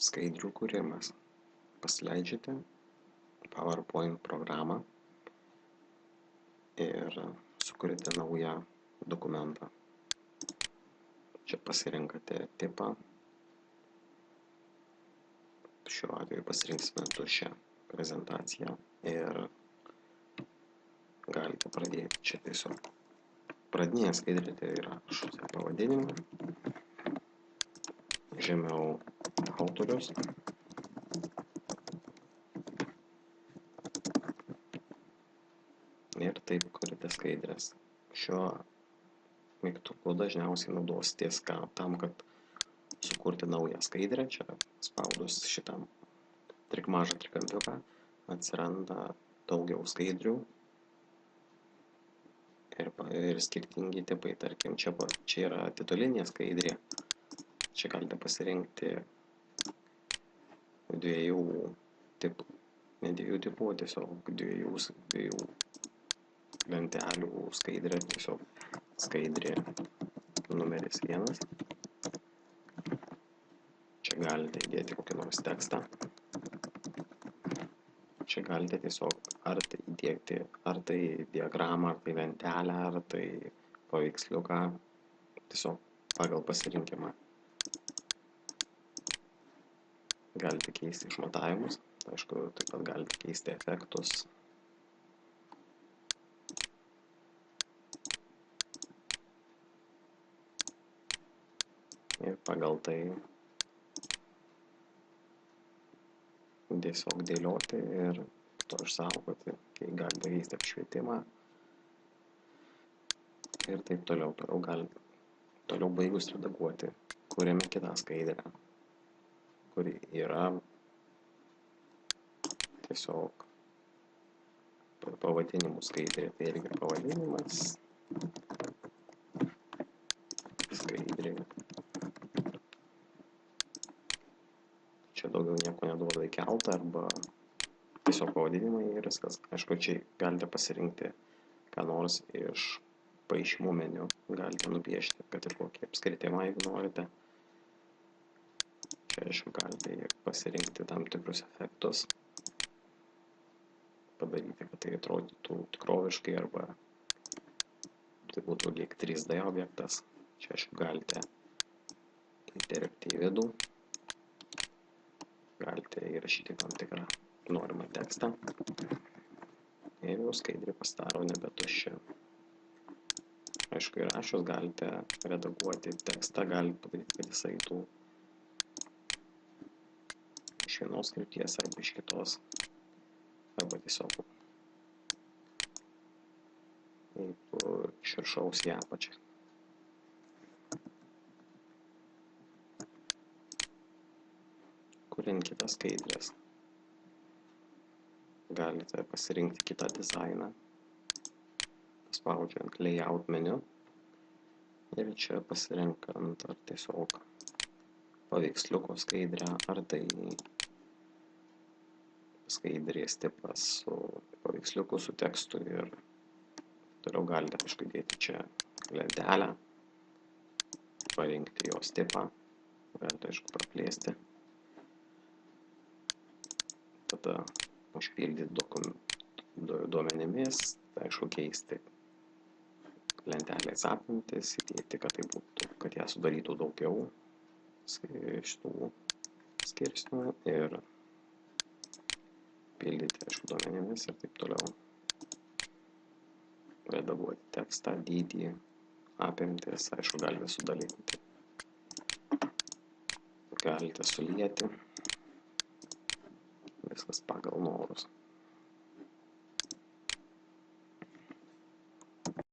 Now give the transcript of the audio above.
Skaidrių kūrimas. Pasileidžiate PowerPoint programą ir sukuriate naują dokumentą. Čia pasirinkate tipą. Šiuo atveju pasirinksime tuščią prezentaciją ir galite pradėti. Čia tiesiog pradinėje skaidrėje tai rašote pavadinimą, žemiau autorius, ir taip kuriate skaidrės. Šiuo mygtuku dažniausiai naudositės tam, kad sukurti naują skaidrę. Čia spaudus šitam mažą trikampiuką atsiranda daugiau skaidrių ir skirtingi tipai. Tarkim, čia yra titulinė skaidrė. Čia galite pasirinkti dviejų tipų, ne dviejų tipų, tiesiog dviejų lentelių skaidrė, tiesiog skaidrė numeris 1. Čia galite įdėti kokį nors tekstą. Čia galite tiesiog ar tai įdėti, ar tai diagramą, ar tai lentelę, ar tai paveiksliuką, tiesiog pagal pasirinkimą. Galite keisti išmatavimus, aišku, taip pat galite keisti efektus. Ir pagal tai tiesiog dėlioti ir to išsaugoti, kai galite keisti apšvietimą ir taip toliau. Toliau baigus redaguoti, kuriame kitą skaidrę, kuri yra tiesiog pavadinimų skaidrė. Tai irgi pavadinimas skaidrė. Čia daugiau nieko neduoda įkeltą arba tiesiog pavadinimai ir viskas. Aišku, čia galite pasirinkti ką nors iš paišymų meniu. Galite nupiešti, kad ir kokį apskritimą, jeigu norite. Čia, aišku, galite pasirinkti tam tikrus efektus. Padaryti, kad tai atrodytų tikroviškai arba tai būtų lyg 3D objektas. Čia, aišku, galite įterpti į vidų. Galite įrašyti tam tikrą norimą tekstą ir jau skaidrė pasidaro nebe tuščia. Aišku, įrašius galite redaguoti tekstą, galite padaryti, kad jis eitų iš vienos krypties arba iš kitos, arba tiesiog iš viršaus į apačią. Kuriant kitas skaidrės, galite pasirinkti kitą dizainą, paspaudžiant layout meniu ir čia pasirinkant ar tiesiog paveiksliuko skaidrę, ar tai skaidrės tipas su paveiksliuku, su tekstu ir toliau galite kažkaip dėti čia lentelę, parinkti jos tipą, galite aišku praplėsti. Tada užpildyti duomenimis, tai aišku keisti lentelės apimtis, įdėti, kad tai būtų, kad ją sudarytų daugiau šitų skirsnių ir pildyti, aišku, duomenimis ir taip toliau. Redaguoti tekstą, dydį, apimtis, aišku, galite sudalinti. Galite sulieti. Viskas pagal norus.